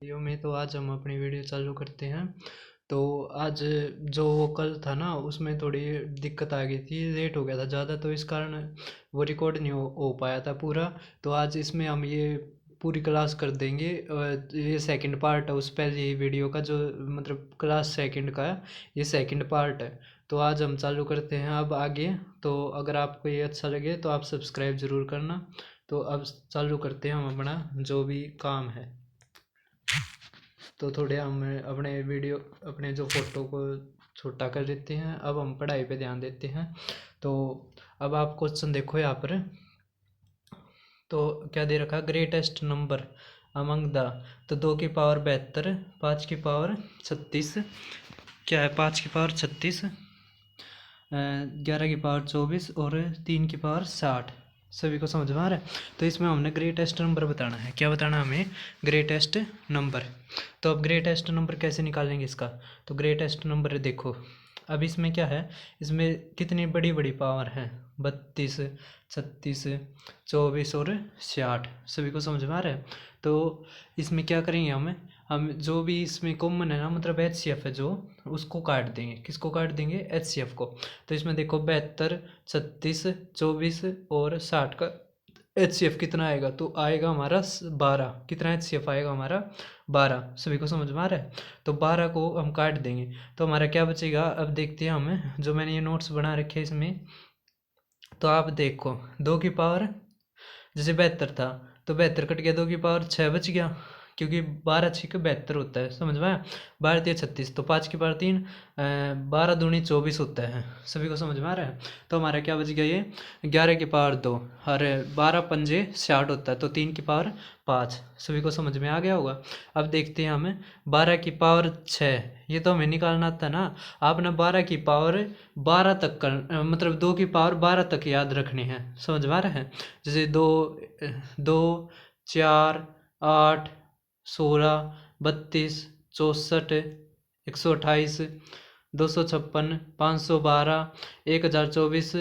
Video में तो आज हम अपनी वीडियो चालू करते हैं। तो आज जो वो कल था ना, उसमें थोड़ी दिक्कत आ गई थी, लेट हो गया था ज़्यादा, तो इस कारण वो रिकॉर्ड नहीं हो पाया था पूरा। तो आज इसमें हम ये पूरी क्लास कर देंगे। ये सेकंड पार्ट है उस पहली वीडियो का, जो मतलब क्लास सेकंड का है। ये सेकंड पार्ट है। तो आज हम चालू करते हैं अब आगे। तो अगर आपको ये अच्छा लगे तो आप सब्सक्राइब ज़रूर करना। तो अब चालू करते हैं हम अपना जो भी काम है। तो थोड़े हम अपने वीडियो अपने जो फ़ोटो को छोटा कर देते हैं। अब हम पढ़ाई पे ध्यान देते हैं। तो अब आप क्वेश्चन देखो यहाँ पर। तो क्या दे रखा, ग्रेटेस्ट नंबर अमंग द। तो 2 की पावर 72, 5 की पावर 36, क्या है 5 की पावर 36, 11 की पावर 24 और 3 की पावर 60। सभी को समझ में आ रहा है। तो इसमें हमने ग्रेटेस्ट नंबर बताना है। क्या बताना है हमें? Greatest number. तो अब ग्रेटेस्ट नंबर कैसे निकालेंगे इसका? तो ग्रेटेस्ट नंबर देखो, अब इसमें क्या है, इसमें कितनी बड़ी बड़ी पावर हैं? 32, 36, 24 और 60। सभी को समझ में आ रहा है। तो इसमें क्या करेंगे हम जो भी इसमें कॉमन है ना, मतलब एच सी एफ है जो, उसको काट देंगे। किसको काट देंगे? एच सी एफ को। तो इसमें देखो 72, 36, 24 और 60 का एच सी एफ कितना आएगा? तो आएगा हमारा 12। कितना एच सी एफ आएगा हमारा? 12। सभी को समझ में आ रहा है। तो 12 को हम काट देंगे तो हमारा क्या बचेगा? अब देखते हैं हमें, जो मैंने ये नोट्स बना रखे हैं इसमें। तो आप देखो, 2 की पावर, जैसे 72 था तो 72 कट गया, 2 की पावर 6 बच गया, क्योंकि 12 6 72 होता है। समझ में आया? 12 3 36, तो 5 की पावर 3, 12 दूनी 24 होता है। सभी को समझ में आ रहा है। तो हमारा क्या बच गया? ये 11 की पावर 2 और 12 पंजे 60 होता है, तो 3 की पावर 5। सभी को समझ में आ गया होगा। अब देखते हैं हमें 12 की पावर 6, ये तो हमें निकालना था ना। आपने 12 की पावर 12 तक कर, मतलब 2 की पावर 12 तक याद रखनी है। समझ में आ रहा है। जैसे 2, 2, 4, 8, 16, 32, 64, 128, 256, 512, 1024,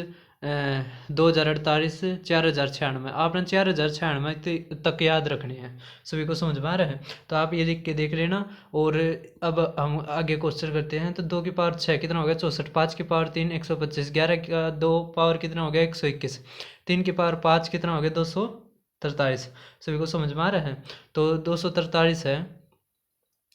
2048, 4096। आपने 4096 तक याद रखने हैं। सभी को समझ में आ रहा है। तो आप ये लिख के देख लेना। और अब हम आगे क्वेश्चन करते हैं। तो 2 की पावर 6 कितना हो गया? 64। 5 की पावर 3, 125। 11 का 2 पावर कितना हो गया? 121। 3 की पावर 5 कितना हो गया? 243। सभी को समझ में आ रहा है। तो 243 है।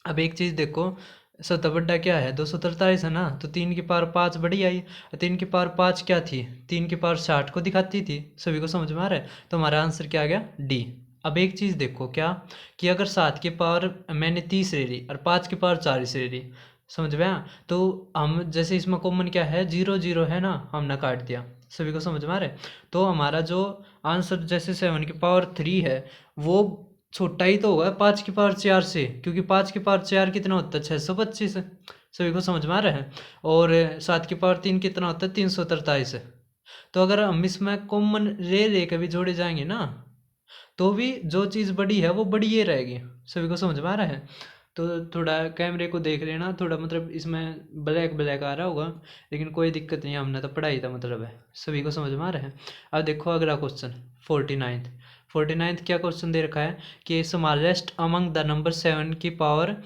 अब एक चीज़ देखो, सबसे बड़ा क्या है? 243 है ना, तो 3 की पावर 5 बड़ी आई। 3 की पावर 5 क्या थी? 3 की पावर 60 को दिखाती थी। सभी को समझ में आ रहा है। तो हमारा आंसर क्या आ गया? डी। अब एक चीज़ देखो, क्या कि अगर 7 की पावर मैंने 30 ले ली और 5 की पावर 40 ले ली, समझ में आया? तो हम जैसे इसमें कॉमन क्या है? 0 0 है ना, हमने काट दिया। सभी को समझ में आ रहा है। तो हमारा जो आंसर, जैसे 7 की पावर 3 है, वो छोटा ही तो होगा 5 की पावर 4 से, क्योंकि 5 की पावर 4 कितना होता है? 625। सभी को समझ में आ रहा है। और 7 की पावर 3 कितना होता है? 343। तो अगर हम इसमें कॉमन ले कभी जोड़े जाएंगे ना, तो भी जो चीज़ बड़ी है वो बड़ी ये रहेगी। सभी को समझ में आ रहा है। तो थोड़ा कैमरे को देख लेना, थोड़ा मतलब इसमें ब्लैक ब्लैक आ रहा होगा, लेकिन कोई दिक्कत नहीं है, हमने तो पढ़ाई था मतलब है। सभी को समझ में आ रहा है। अब देखो अगला क्वेश्चन, 49th। 49th क्या क्वेश्चन दे रखा है कि स्मॉलेस्ट अमंग द नंबर 7 की पावर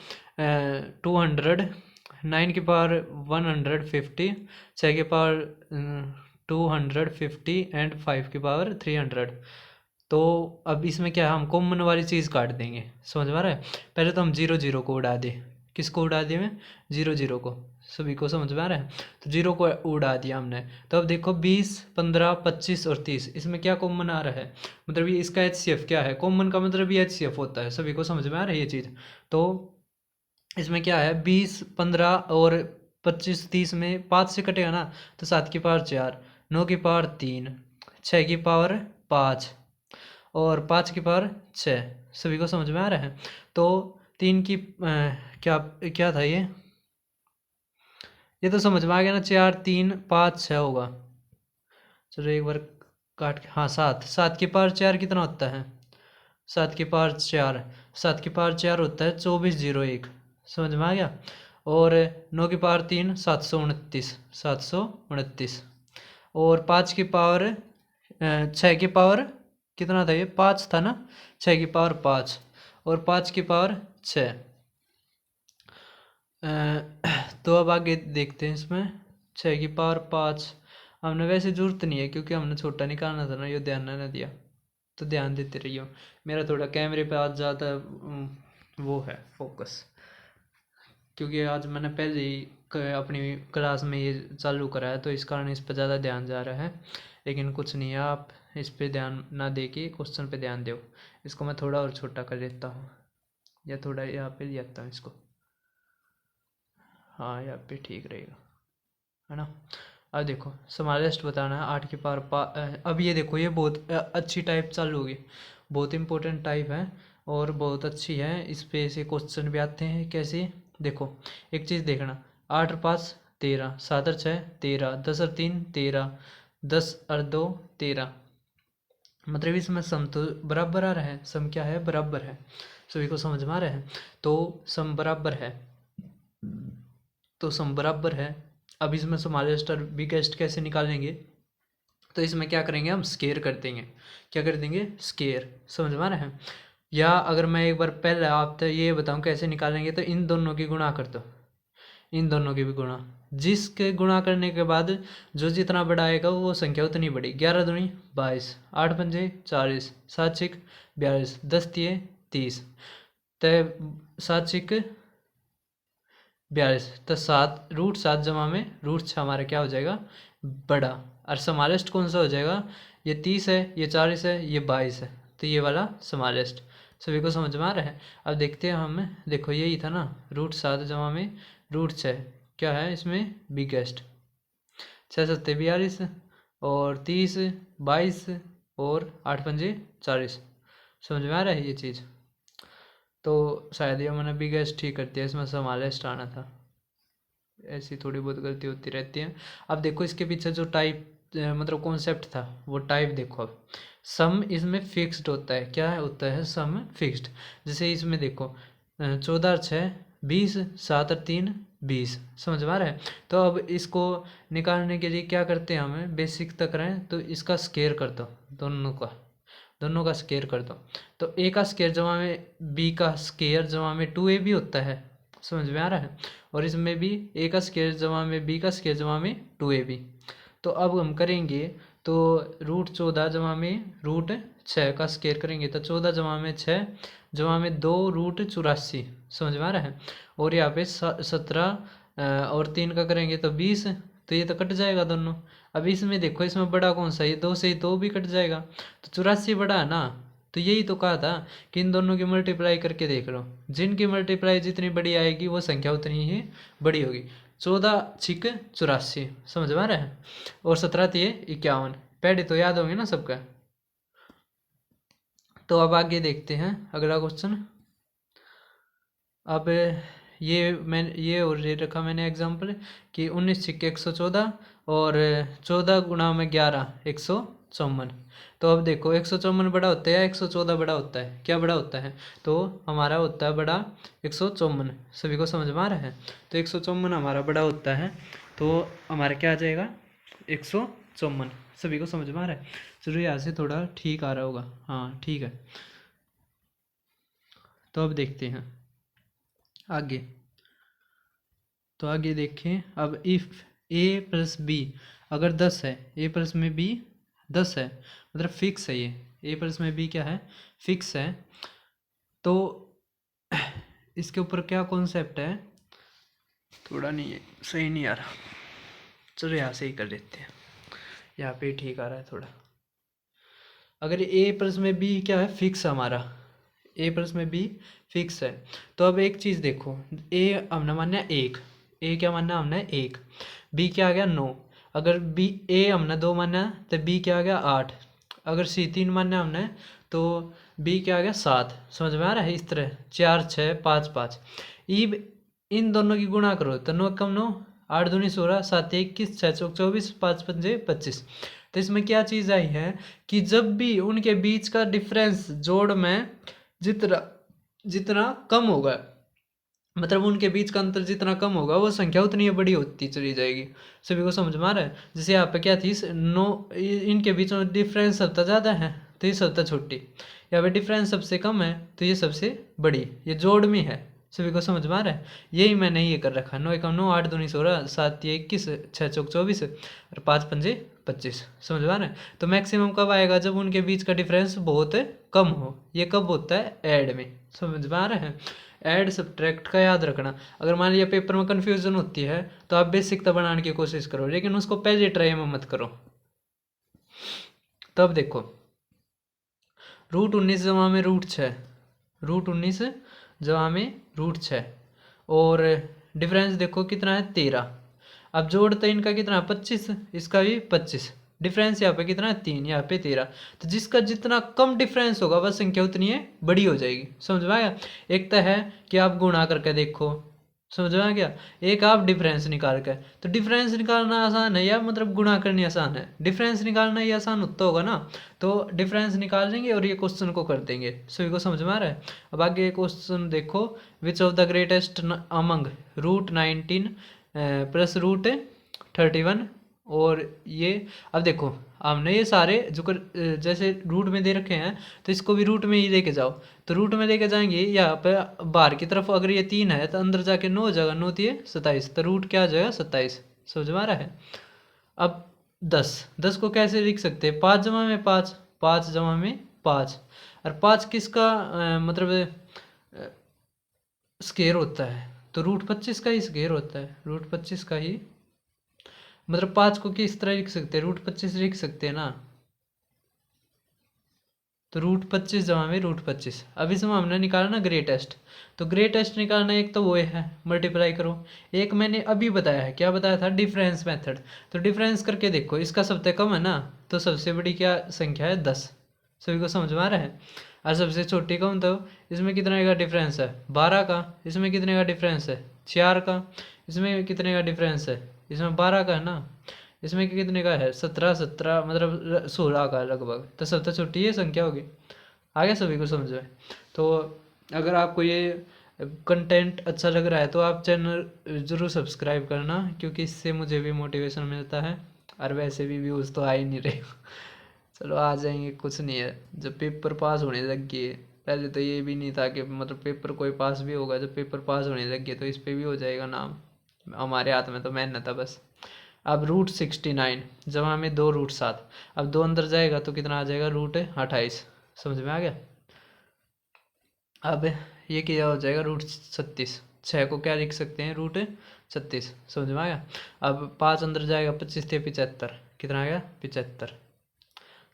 200, 9 की पावर 150, 6 की पावर 250 एंड 5 की पावर 300। तो अब इसमें क्या है, हम कॉमन वाली चीज़ काट देंगे। समझ में आ रहा है। पहले तो हम 0 0 को उड़ा दें। किसको उड़ा दिए? मैं 0 0 को। सभी को समझ में आ रहा है। तो 0 को उड़ा दिया हमने। तो अब देखो 20, 15, 25 और 30, इसमें क्या कॉमन आ रहा है? मतलब ये इसका एच सी एफ क्या है? कॉमन का मतलब ये एच सी एफ होता है। सभी को समझ में आ रहा है ये चीज़। तो इसमें क्या है, 20, 15 और 25, 30 में 5 से कटेगा ना, तो 7 की पावर 4, 9 की पावर 3, 6 की पावर 5 और 5 की पावर 6। सभी को समझ में आ रहा है। तो 3 की क्या क्या था ये तो समझ में आ गया ना। 4, 3, 5, 6 होगा। चलो एक बार काट के, हाँ 7। 7 की पावर 4 कितना होता है? 7 की पावर 4, 7 की पावर 4 होता है 2401। समझ में आ गया। और 9 की पावर 3, 729, 729। और 5 की पावर 6 की पावर कितना था? ये 5 था ना। 6 की पावर 5 और 5 की पावर 6। तो अब आगे देखते हैं इसमें 6 की पावर 5। हमने वैसे जरूरत नहीं है क्योंकि हमने छोटा निकालना था ना, ये ध्यान ना दिया, तो ध्यान देते रहियो। मेरा थोड़ा कैमरे पे आज ज़्यादा वो है फोकस, क्योंकि आज मैंने पहले ही अपनी क्लास में ये चालू करा है, तो इस कारण इस पर ज़्यादा ध्यान जा रहा है। लेकिन कुछ नहीं है, आप इस पे ध्यान ना दे के क्वेश्चन पे ध्यान दो। इसको मैं थोड़ा और छोटा कर देता हूँ, या थोड़ा यहाँ पे ले आता हूँ इसको। हाँ, यहाँ पे ठीक रहेगा, है ना। अब देखो स्मॉलेस्ट बताना है 8 की पावर। अब ये देखो, ये बहुत अच्छी टाइप चालू होगी, बहुत इंपॉर्टेंट टाइप है और बहुत अच्छी है। इस पे से क्वेश्चन भी आते हैं कैसे, देखो एक चीज़ देखना, 8 और 5 13, 7 और 6 13, 10 और 3 13, 10 और 2 13। मतलब इसमें सम तो बराबर आ रहा है, सम क्या है, बराबर है। सभी को समझ में आ रहा है, तो सम बराबर है, तो सम बराबर है। अब इसमें स्मॉलेस्ट और बिगेस्ट कैसे निकालेंगे, तो इसमें क्या करेंगे, हम स्केयर कर देंगे। क्या कर देंगे, स्केयर। समझ में आ रहा है। या अगर मैं एक बार पहले आपको ये बताऊं कैसे निकालेंगे, तो इन दोनों की गुणा कर दो, इन दोनों की भी गुणा, जिसके गुणा करने के बाद जो जितना बड़ा आएगा वो संख्या उतनी बड़ी। 11 दूनी 22, 8 पंजे 40, 7 छिक 42, 10 तिये 30, तय 7 छिक 42, तो 7 जमा में √6 हमारा क्या हो जाएगा, बड़ा। और स्मॉलेस्ट कौन सा हो जाएगा, ये 30 है, ये 40 है, ये 22 है, तो ये वाला स्मॉलेस्ट। सभी को समझ में आ रहा है। अब देखते हैं हम, देखो यही था ना, √7 जमा में √6 क्या है इसमें, बिगेस्ट। 6 सत्ते 42 और 30 22 और 8 पंजे 40। समझ में आ रहा है ये चीज़। तो शायद ये मैंने बिगेस्ट ठीक कर दिया, इसमें स्मॉलेस्ट आना था। ऐसी थोड़ी बहुत गलती होती रहती है। अब देखो इसके पीछे जो टाइप मतलब कॉन्सेप्ट था, वो टाइप देखो। अब सम इसमें फिक्स्ड होता है, क्या होता है, सम फिक्स्ड। जैसे इसमें देखो 14 और 6 20, 7 और 3 20। समझ में आ रहा है। तो अब इसको निकालने के लिए क्या करते हैं, हमें बेसिक तक रहे तो इसका स्केयर कर दो, दोनों का स्केयर कर दो। तो ए का स्केयर जमा में बी का स्केयर जमा में 2a भी होता है। समझ में आ रहा है। और इसमें भी ए का स्केयर जमा में बी का स्केयर जमा में 2a भी। तो अब हम करेंगे तो √14 जमा में √6 का स्केयर करेंगे, तो 14 जमा में 6 जमा में 2 √84। समझ में आ रहा है। और यहाँ पे 17 और 3 का करेंगे तो 20, तो ये तो कट जाएगा दोनों। अब इसमें देखो, इसमें बड़ा कौन सा, ये 2 से 2 भी कट जाएगा, तो 84 बड़ा है ना। तो यही तो कहा था कि इन दोनों की मल्टीप्लाई करके देख लो, जिनकी मल्टीप्लाई जितनी बड़ी आएगी वो संख्या उतनी ही बड़ी होगी। 14 छिक 84। समझ में आ रहा है। और 17 तिये 51। पहले तो याद होंगे ना सबका। तो अब आगे देखते हैं अगला क्वेश्चन। अब ये और ये रखा मैंने एग्जाम्पल कि 19 छिक 114 और 14 गुणा में 11 154। तो अब देखो 154 बड़ा होता है या 114 बड़ा होता है, क्या बड़ा होता है, तो हमारा होता है बड़ा 154। सभी को समझ में आ रहा है। तो 154 हमारा बड़ा होता है, तो हमारा क्या आ जाएगा 154। सभी को समझ में आ रहा है। चलो यहाँ से थोड़ा ठीक आ रहा होगा, हाँ ठीक है। तो अब देखते हैं आगे। तो आगे देखें, अब इफ़ a प्लस बी अगर 10 है, a प्लस में b 10 है, मतलब फिक्स है ये a प्लस में b क्या है, फिक्स है। तो इसके ऊपर क्या कॉन्सेप्ट है, थोड़ा नहीं है, सही नहीं आ रहा। चलो यहाँ से ही कर देते हैं, यहाँ पे ठीक आ रहा है थोड़ा। अगर a प्लस में b क्या है, फिक्स हमारा a प्लस में b फिक्स है। तो अब एक चीज़ देखो, a हमने माना 1, a क्या माना हमने 1, b क्या आ गया 9। अगर b a हमने 2 माना तो b क्या आ गया 8। अगर c 3 माना हमने तो b क्या आ गया 7। समझ में आ रहा है। इस तरह 4 6 5 5 इन दोनों की गुणा करो तो 9 कम 9, 8 दूनी 16, 7 21, 6 चौक 24, 5 पंजे 25। तो इसमें क्या चीज़ आई है कि जब भी उनके बीच का डिफरेंस जोड़ में जितना कम होगा, मतलब उनके बीच का अंतर जितना कम होगा वो संख्या उतनी बड़ी होती चली जाएगी। सभी को समझ में आ रहा है। जैसे यहाँ पे क्या थी 9, इनके बीच में डिफरेंस सबसे ज़्यादा है तो ये सबसे छोटी, यहाँ पे डिफरेंस सबसे कम है तो ये सबसे बड़ी, ये जोड़ में है। सभी को समझ में आ रहा है? यही मैंने ये कर रखा, 9 एकम 9, 8 दूनी 16, 7 ये 21, 6 चौक 24 और 5 पंजे 25। समझ में आ रहा है? तो मैक्सिमम कब आएगा? जब उनके बीच का डिफरेंस बहुत कम हो। ये कब होता है? ऐड में। समझ में आ रहा है? ऐड सब्ट्रैक्ट का याद रखना। अगर मान लिया पेपर में कन्फ्यूजन होती है तो आप बेसिकता बनाने की कोशिश करो, लेकिन उसको पहले ट्राई में मत करो। तब देखो, √19 जमा में √6, √19 जमा में √6 और डिफरेंस देखो कितना है? 13। अब जोड़ते इनका कितना है? 25, इसका भी 25। डिफरेंस यहाँ पे कितना है? 3, यहाँ पे 13। तो जिसका जितना कम डिफरेंस होगा वह संख्या उतनी है बड़ी हो जाएगी। समझ में आया? एक तो है कि आप गुणा करके देखो, समझ में आ गया? एक आप डिफरेंस निकाल के, तो डिफरेंस निकालना आसान है या मतलब गुणा करनी आसान है? डिफरेंस निकालना ही आसान होता होगा ना, तो डिफरेंस निकाल देंगे और ये क्वेश्चन को कर देंगे। सभी को समझ में आ रहा है? अब आगे क्वेश्चन देखो, which of the greatest among √19 plus √31 और ये। अब देखो हमने ये सारे जो जैसे रूट में दे रखे हैं तो इसको भी रूट में ही लेके जाओ, तो रूट में लेके जाएंगे यहाँ पे बाहर की तरफ। अगर ये 3 है तो अंदर जाके 9 हो जाएगा, 9 3 27, तो रूट क्या आ जाएगा? 27। समझ में आ रहा है? अब 10 को कैसे लिख सकते हैं? 5 जमा में 5, 5 जमा में 5। और 5 किसका मतलब स्केयर होता है? तो √25 का ही स्केयर होता है, √25 का ही। मतलब 5 को किस तरह लिख सकते हैं? √25 लिख सकते हैं ना, तो √25 जमा में √25। अब इसमें हमने निकाला ना ग्रेटेस्ट, तो ग्रेटेस्ट निकालना एक तो वो है मल्टीप्लाई करो, एक मैंने अभी बताया है, क्या बताया था? Difference method. तो डिफरेंस करके देखो, इसका सबसे कम है ना, तो सबसे बड़ी क्या संख्या है? 10। सभी को समझ में आ रहा है? और सबसे छोटी कौन? तो इसमें कितने का डिफरेंस है? 12 का। इसमें कितने का डिफरेंस है? 4 का। इसमें कितने का डिफरेंस है? इसमें 12 का है ना। इसमें कितने का है? 17 मतलब 16 का लगभग। तो सबसे छोटी ये संख्या होगी। आगे सभी को समझ में? तो अगर आपको ये कंटेंट अच्छा लग रहा है तो आप चैनल ज़रूर सब्सक्राइब करना, क्योंकि इससे मुझे भी मोटिवेशन मिलता है। और वैसे भी व्यूज़ तो आ ही नहीं रहे। चलो आ जाएंगे, कुछ नहीं है। जब पेपर पास होने लग गए, पहले तो ये भी नहीं था कि मतलब पेपर कोई पास भी होगा, जब पेपर पास होने लग गए तो इस पे भी हो जाएगा नाम। हमारे हाथ में तो मेहनत है बस। अब √69 जमा में 2 √7, अब 2 अंदर जाएगा तो कितना आ जाएगा? √28। समझ में आ गया? अब ये क्या हो जाएगा? √36। 6 को क्या लिख सकते हैं? √36। समझ में आ गया? अब 5 अंदर जाएगा, 25 थे 75, कितना आ गया? 75।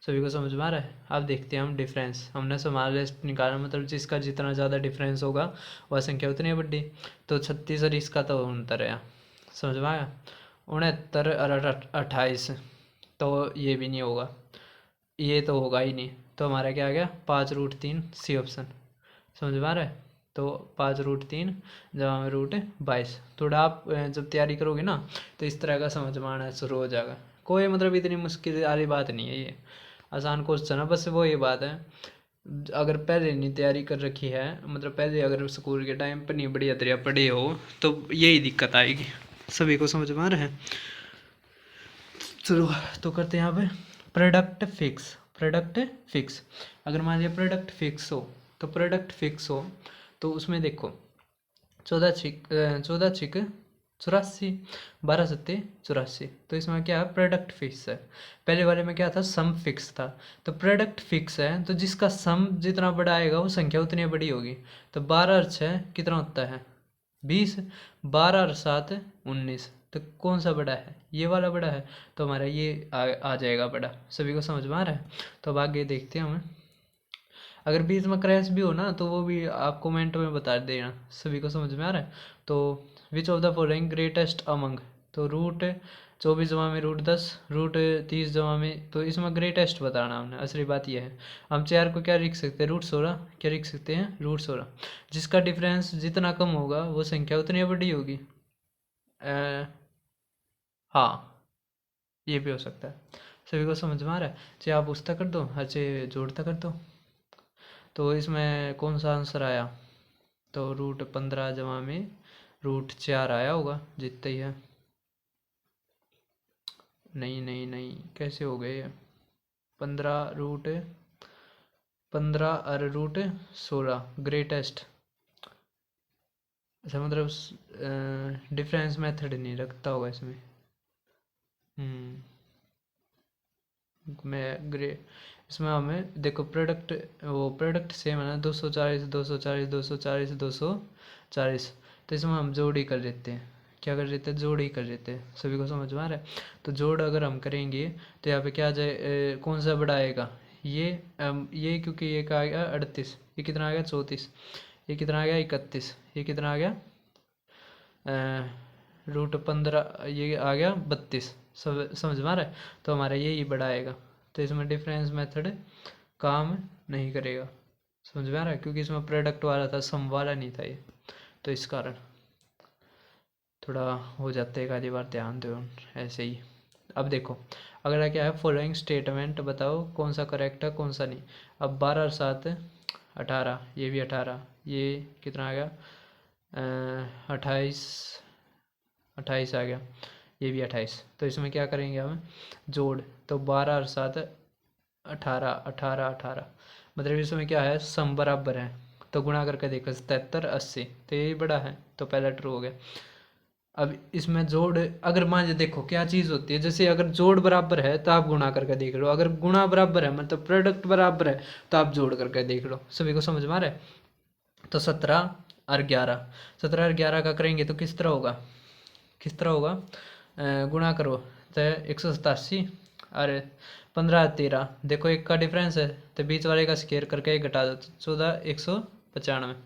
सभी को समझ में आ रहा है? अब देखते हैं हम डिफरेंस। हमने स्मॉलेस्ट निकाला, मतलब जिसका जितना ज़्यादा डिफरेंस होगा वह संख्या उतनी बड़ी। तो 36 और इसका तो 69 है। समझ में आया? 69 और 28, तो ये भी नहीं होगा, ये तो होगा ही नहीं। तो हमारा क्या आ गया? 5√3 सी ऑप्शन। समझ में आ रहा है? तो 5√3 जमा में √22। थोड़ा आप जब तैयारी करोगे ना तो इस तरह का समझ में आना शुरू हो जाएगा। कोई मतलब इतनी मुश्किल वाली बात नहीं है, ये आसान क्वेश्चन है। बस वो ये बात है, अगर पहले नहीं तैयारी कर रखी है, मतलब पहले अगर स्कूल के टाइम पर नहीं बढ़िया तरीका पढ़े हो तो यही दिक्कत आएगी। सभी को समझ में आ रहा है? चलो तो करते हैं यहाँ पे प्रोडक्ट फिक्स। प्रोडक्ट फिक्स, अगर मान लिया प्रोडक्ट फिक्स हो, तो प्रोडक्ट फिक्स हो तो उसमें देखो 14 छिक 84, 12 7 84, तो इसमें क्या है? प्रोडक्ट फिक्स है। पहले वाले में क्या था? सम फिक्स था। तो प्रोडक्ट फिक्स है तो जिसका सम जितना बड़ा आएगा वो संख्या उतनी बड़ी होगी। तो 12 और 6 कितना होता है? 20। 12 और 7 19, तो कौन सा बड़ा है? ये वाला बड़ा है, तो हमारा ये आ जाएगा बड़ा। सभी को समझ में आ रहा है? तो अब आगे देखते हैं हम। अगर बीच में क्रैश भी हो ना तो वो भी आप कमेंट में बता देना। सभी को समझ में आ रहा है? तो which of the following greatest among, तो √24 जमा में √10, √30 जमा में, तो इसमें ग्रेटेस्ट बताना हमने। असली बात यह है, हम 4 को क्या लिख सकते हैं? √16। क्या लिख सकते हैं? √16। जिसका डिफरेंस जितना कम होगा वो संख्या उतनी बड़ी होगी। हाँ, ये भी हो सकता है। सभी को समझ में आ रहा है? चाहे आप उसका कर दो, चाहे जोड़ता कर दो। तो इसमें कौन सा आंसर आया? तो √15 जमा में √4 आया होगा, जितना ही है। नहीं नहीं नहीं, कैसे हो गए ये? 15 15 और रूट 16 ग्रेटेस्ट। अच्छा मतलब डिफरेंस मेथड नहीं रखता होगा इसमें। मैं ग्रे इसमें हमें देखो प्रोडक्ट, वो प्रोडक्ट सेम है ना, 240 240 240 240, तो इसमें हम जोड़ ही कर देते हैं। क्या कर देते हैं? जोड़ ही कर देते हैं। सभी को समझ में आ रहा है? तो जोड़ अगर हम करेंगे तो यहाँ पे क्या आ जाए, कौन सा बड़ा आएगा? ये क्योंकि ये का आ गया 38, ये कितना आ गया 34, ये कितना आ गया 31, ये कितना आ गया रूट 15, ये आ गया 32। सब समझ में आ रहा है? तो हमारा यही बड़ा आएगा। तो इसमें डिफरेंस मेथड काम नहीं करेगा। समझ में आ रहा है? क्योंकि इसमें प्रोडक्ट वाला था, सम वाला नहीं था ये, तो इस कारण थोड़ा हो जाता है। एक आधी बार ध्यान दो ऐसे ही। अब देखो अगला क्या है, फॉलोइंग स्टेटमेंट बताओ कौन सा करेक्ट है कौन सा नहीं। अब 12 और 7 18, ये भी 18, ये कितना आ गया 28, 28 आ गया, ये भी 28। तो इसमें क्या करेंगे हम जोड़, तो 12 और 7 18 18 18, मतलब इसमें क्या है सम बराबर है, तो गुणा करके देखो 77 80, तो यही बड़ा है, तो पहला ट्रू हो गया। अब इसमें जोड़ अगर मान लीजिए देखो क्या चीज़ होती है, जैसे अगर जोड़ बराबर है तो आप गुणा करके देख लो, अगर गुणा बराबर है मतलब प्रोडक्ट बराबर है तो आप जोड़ करके देख लो। सभी को समझ में आ रहा है? तो 17 और 11, 17 और 11 का करेंगे तो किस तरह होगा, किस तरह होगा गुणा करो तो 187 और 15 और 13, देखो एक का डिफरेंस है तो बीच वाले का स्केयर करके एक घटा दो, 14 195।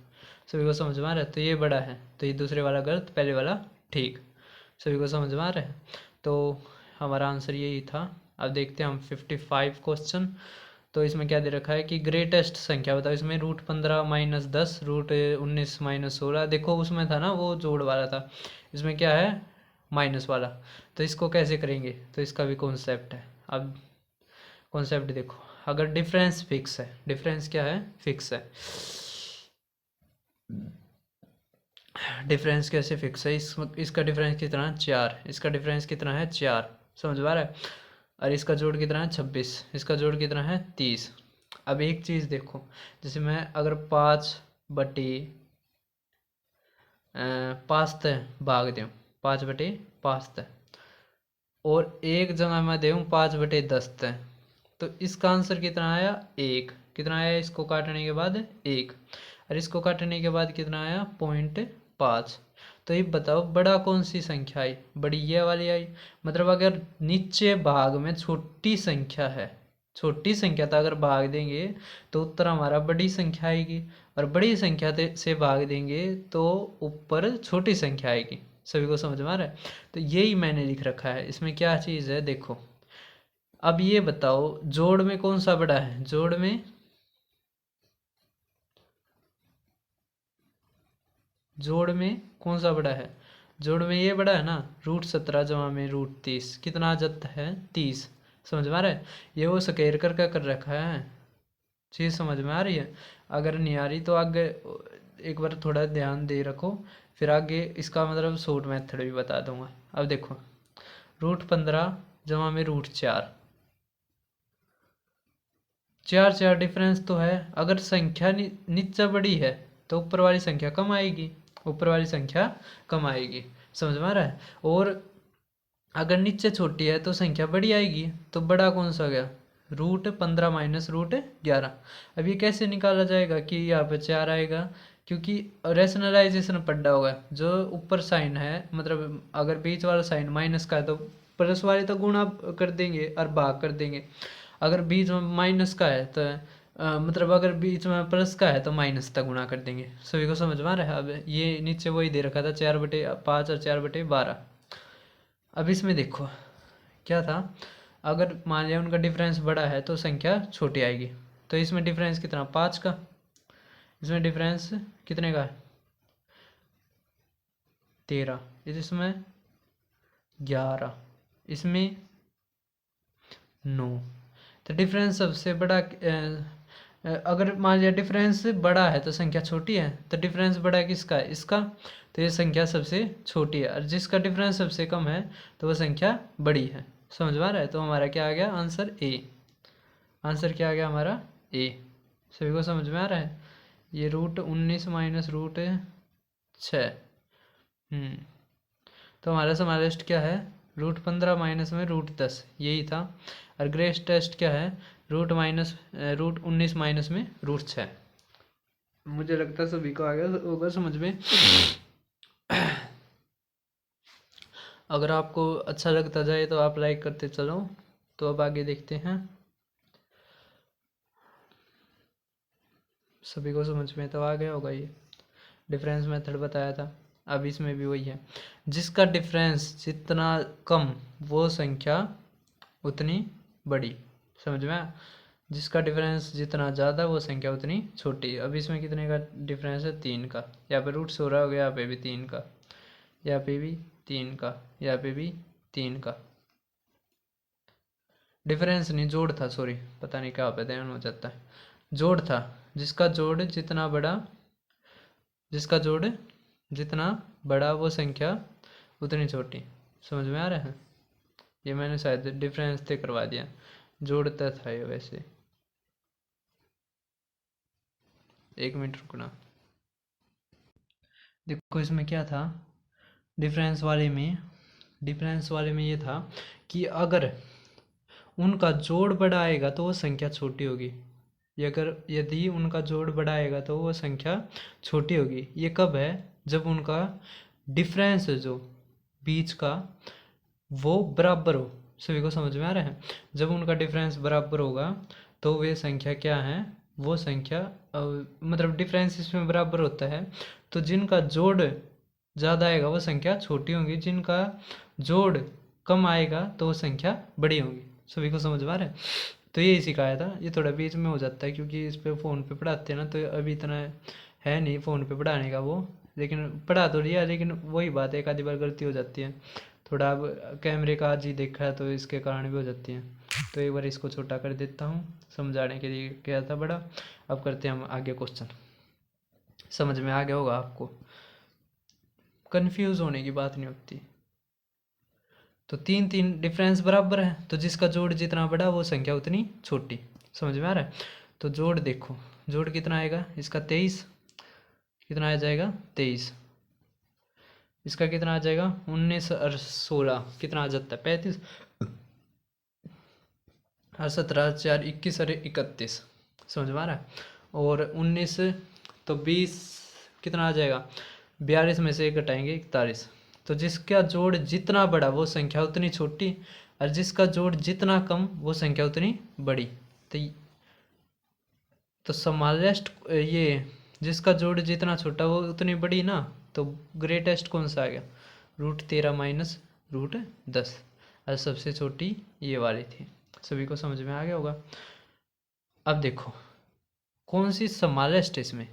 सभी को समझ में आ रहा है? तो ये बड़ा है, तो ये दूसरे वाला गलत, पहले वाला ठीक। सभी को समझ में आ रहा है? तो हमारा आंसर यही था। अब देखते हैं हम 55 क्वेश्चन। तो इसमें क्या दे रखा है कि ग्रेटेस्ट संख्या बताओ। इसमें रूट 15 माइनस 10, रूट 19 माइनस 16, देखो उसमें था ना वो जोड़ वाला था, इसमें क्या है माइनस वाला। तो इसको कैसे करेंगे, तो इसका भी कॉन्सेप्ट है। अब कॉन्सेप्ट देखो, अगर डिफरेंस फिक्स है, डिफरेंस क्या है फिक्स है, डिफरेंस कैसे फिक्स है, इसका डिफरेंस कितना है 4, इसका डिफरेंस कितना है 4, समझ में आ रहा है? और इसका जोड़ कितना है 26, इसका जोड़ कितना है 30। अब एक चीज़ देखो, जैसे मैं अगर 5 बटे 5 भाग दूँ, 5 बटे 5 और एक जगह मैं दूँ 5 बटे 10, तो इसका आंसर कितना आया 1, कितना आया इसको काटने के बाद 1, और इसको काटने के बाद कितना आया 0.5। तो ये बताओ बड़ा कौन सी संख्या आई, बड़ी ये वाली आई। मतलब अगर नीचे भाग में छोटी संख्या है, छोटी संख्या था अगर भाग देंगे तो उत्तर हमारा बड़ी संख्या आएगी, और बड़ी संख्या से भाग देंगे तो ऊपर छोटी संख्या आएगी। सभी को समझ में आ रहा है? तो यही मैंने लिख रखा है। इसमें क्या चीज़ है देखो, अब ये बताओ जोड़ में कौन सा बड़ा है, जोड़ में कौन सा बड़ा है, जोड़ में ये बड़ा है ना, रूट 17 जमा में रूट 30, कितना जाता है 30। समझ में आ रहा है? ये वो स्केयर करके कर रखा है। चीज़ समझ में आ रही है? अगर नहीं आ रही तो आगे एक बार थोड़ा ध्यान दे रखो, फिर आगे इसका मतलब शॉर्ट मेथड भी बता दूंगा। अब देखो रूट 15 जमा में रूट 4, 4 4 डिफरेंस तो है। अगर संख्या नीचे बड़ी है तो ऊपर वाली संख्या कम आएगी, ऊपर वाली संख्या कम आएगी। समझ में आ रहा है? और अगर नीचे छोटी है तो संख्या बड़ी आएगी, तो बड़ा कौन सा गया रूट 15 माइनस रूट 11। अब ये कैसे निकाला जाएगा कि यहाँ पे 4 आएगा, क्योंकि रेशनलाइजेशन पढ़ा होगा, जो ऊपर साइन है मतलब अगर बीच वाला साइन माइनस का है तो प्लस वाले तो गुणा कर देंगे और भाग कर देंगे, अगर बीच में माइनस का है तो मतलब अगर बीच में प्लस का है तो माइनस तक गुणा कर देंगे। सभी को समझ में आ रहा है? अब ये नीचे वही दे रखा था 4/5 और 4/12। अब इसमें देखो क्या था, अगर मान लिया उनका डिफरेंस बड़ा है तो संख्या छोटी आएगी, तो इसमें डिफरेंस कितना 5 का, इसमें डिफरेंस कितने का है 13, इसमें 11, इसमें 9। तो डिफरेंस सबसे बड़ा अगर मान लिया डिफरेंस बड़ा है तो संख्या छोटी है, तो डिफरेंस बड़ा किसका है इसका, तो ये संख्या सबसे छोटी है, और जिसका डिफरेंस सबसे कम है तो वह संख्या बड़ी है। समझ में आ रहा है? तो हमारा क्या आ गया आंसर ए, आंसर क्या आ गया हमारा ए। सभी को समझ में आ रहा है? ये √19 माइनस √6। तो हमारा समालिस्ट क्या है? √15 माइनस में √10, यही था। और ग्रेट टेस्ट क्या है? √19 माइनस में √6। मुझे लगता है सभी को आ गया होगा समझ में। अगर आपको अच्छा लगता जाए तो आप लाइक करते चलो। तो अब आगे देखते हैं। सभी को समझ में तो आ गया होगा। ये डिफरेंस मेथड बताया था। अब इसमें भी वही है, जिसका डिफरेंस जितना कम वो संख्या उतनी बड़ी। समझ में आया? जिसका डिफरेंस जितना ज़्यादा वो संख्या उतनी छोटी। अब इसमें कितने का डिफरेंस है? 3 का। यहाँ पे √16 हो गया, यहाँ पे भी 3 का, यहाँ पे भी 3 का, यहाँ पे भी 3 का। डिफरेंस नहीं, जोड़ था, सॉरी, पता नहीं क्या पे ध्यान हो जाता है। जोड़ था। जिसका जोड़ जितना बड़ा, जिसका जोड़ जितना बड़ा वो संख्या उतनी छोटी। समझ में आ रहा है? ये मैंने शायद डिफरेंस से करवा दिया, जोड़ता था ये वैसे। 1 मिनट रुकना। देखो इसमें क्या था, डिफरेंस वाले में ये था कि अगर उनका जोड़ बड़ा आएगा तो वो संख्या छोटी होगी। यदि उनका जोड़ बड़ा आएगा तो वो संख्या छोटी होगी। ये कब है? जब उनका डिफरेंस जो बीच का वो बराबर हो। सभी को समझ में आ रहा है? जब उनका डिफरेंस बराबर होगा तो वे संख्या क्या है? वो संख्या मतलब डिफरेंस इसमें बराबर होता है तो जिनका जोड़ ज़्यादा आएगा वो संख्या छोटी होंगी, जिनका जोड़ कम आएगा तो वो संख्या बड़ी होगी। सभी को समझ में आ रहा है? तो यही सिखाया था। ये थोड़ा बीच में हो जाता है क्योंकि इस पे फ़ोन पे पढ़ाते हैं ना, तो अभी इतना है नहीं फ़ोन पे पढ़ाने का वो, लेकिन पढ़ा तो लिया, लेकिन वही बात है, एक आधी बार गलती हो जाती है। थोड़ा अब कैमरे का आज ही देखा है तो इसके कारण भी हो जाती है। तो एक बार इसको छोटा कर देता हूँ, समझाने के लिए क्या था बड़ा। अब करते हैं हम आगे क्वेश्चन। समझ में आ गया होगा आपको, कंफ्यूज होने की बात नहीं होती। तो 3 डिफरेंस बराबर है तो जिसका जोड़ जितना बड़ा वो संख्या उतनी छोटी। समझ में आ रहा है? तो जोड़ देखो, जोड़ कितना आएगा इसका? 23। कितना आ जाएगा? 23। इसका कितना आ जाएगा? 19 और 16 कितना आ जाता है? 35। और 17 4 21 और 31। समझ में आ रहा है? और 19 तो 20 कितना आ जाएगा? 42 में से 1 घटाएंगे 41। तो जिसका जोड़ जितना बड़ा वो संख्या उतनी छोटी, और जिसका जोड़ जितना कम वो संख्या उतनी बड़ी। तो स्मॉलेस्ट ये जिसका जोड़ जितना छोटा वो उतनी बड़ी ना, तो ग्रेटेस्ट कौन सा आ गया? √13 माइनस √10। और सबसे छोटी ये वाली थी। सभी को समझ में आ गया होगा। अब देखो कौन सी स्मॉलेस्ट इसमें,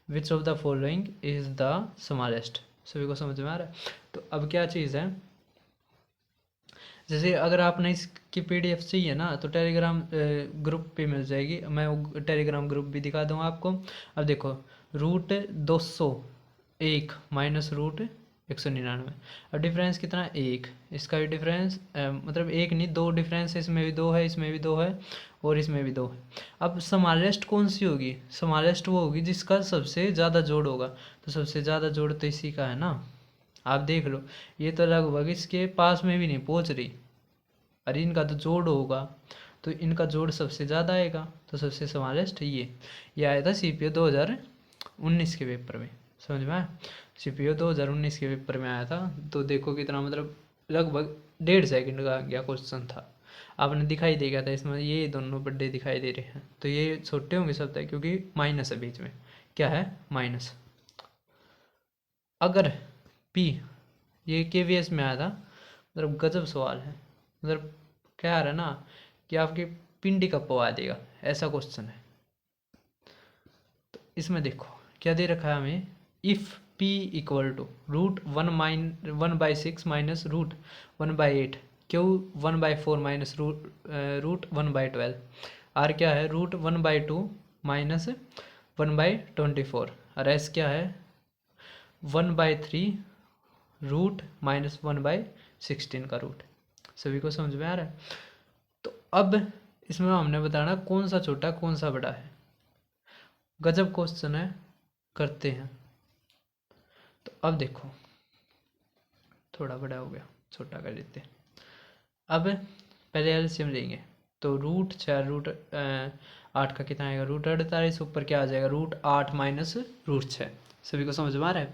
which of the following is the smallest. सभी को समझ में आ रहा है? तो अब क्या चीज़ है, जैसे अगर आपने इसकी PDF चाहिए ना तो टेलीग्राम ग्रुप पे मिल जाएगी। मैं वो टेलीग्राम ग्रुप भी दिखा दूँगा आपको। अब देखो √201 माइनस √199। अब डिफरेंस कितना? 1। इसका भी डिफरेंस मतलब एक नहीं, 2 डिफरेंस, इसमें भी 2 है, इसमें भी 2 है, और इसमें भी 2 है। अब स्मॉलेस्ट कौन सी होगी? स्मॉलेस्ट वो होगी जिसका सबसे ज़्यादा जोड़ होगा। तो सबसे ज़्यादा जोड़ तो इसी का है ना। आप देख लो, ये तो लगभग इसके पास में भी नहीं पहुंच रही। अरे इनका तो जोड़ होगा तो इनका जोड़ सबसे ज़्यादा आएगा, तो सबसे स्मॉलेस्ट ये आया था CPO 2019 के पेपर में। समझ में आया? CPO 2019 के पेपर में आया था। तो देखो कितना, मतलब लगभग 1.5 सेकंड का गया क्वेश्चन था। आपने दिखाई दे गया था इसमें, ये दोनों बड़े दिखाई दे रहे हैं तो ये छोटे होंगे सब तक, क्योंकि माइनस है बीच में। क्या है? माइनस। अगर P, ये KVS में आया था, मतलब गजब सवाल है। मतलब क्या आ रहा है ना कि आपकी पिंडी कब पवा देगा, ऐसा क्वेश्चन है। तो इसमें देखो क्या दे रखा है हमें, if P equal to √1/6 minus √1/8, Q 1/4 minus √1/12, R क्या है? √1/2 माइनस 1/24, और S क्या है? 1/3 रूट माइनस 1/16 का रूट। सभी को समझ में आ रहा है? तो अब इसमें हमने बताना कौन सा छोटा कौन सा बड़ा है। गजब क्वेश्चन है, करते हैं। तो अब देखो, थोड़ा बड़ा हो गया, छोटा कर देते हैं। अब पहले एलसीएम लेंगे, तो √8 का कितना आएगा, √48, ऊपर क्या आ जाएगा, √8 माइनस √6। सभी को समझ में आ रहा है।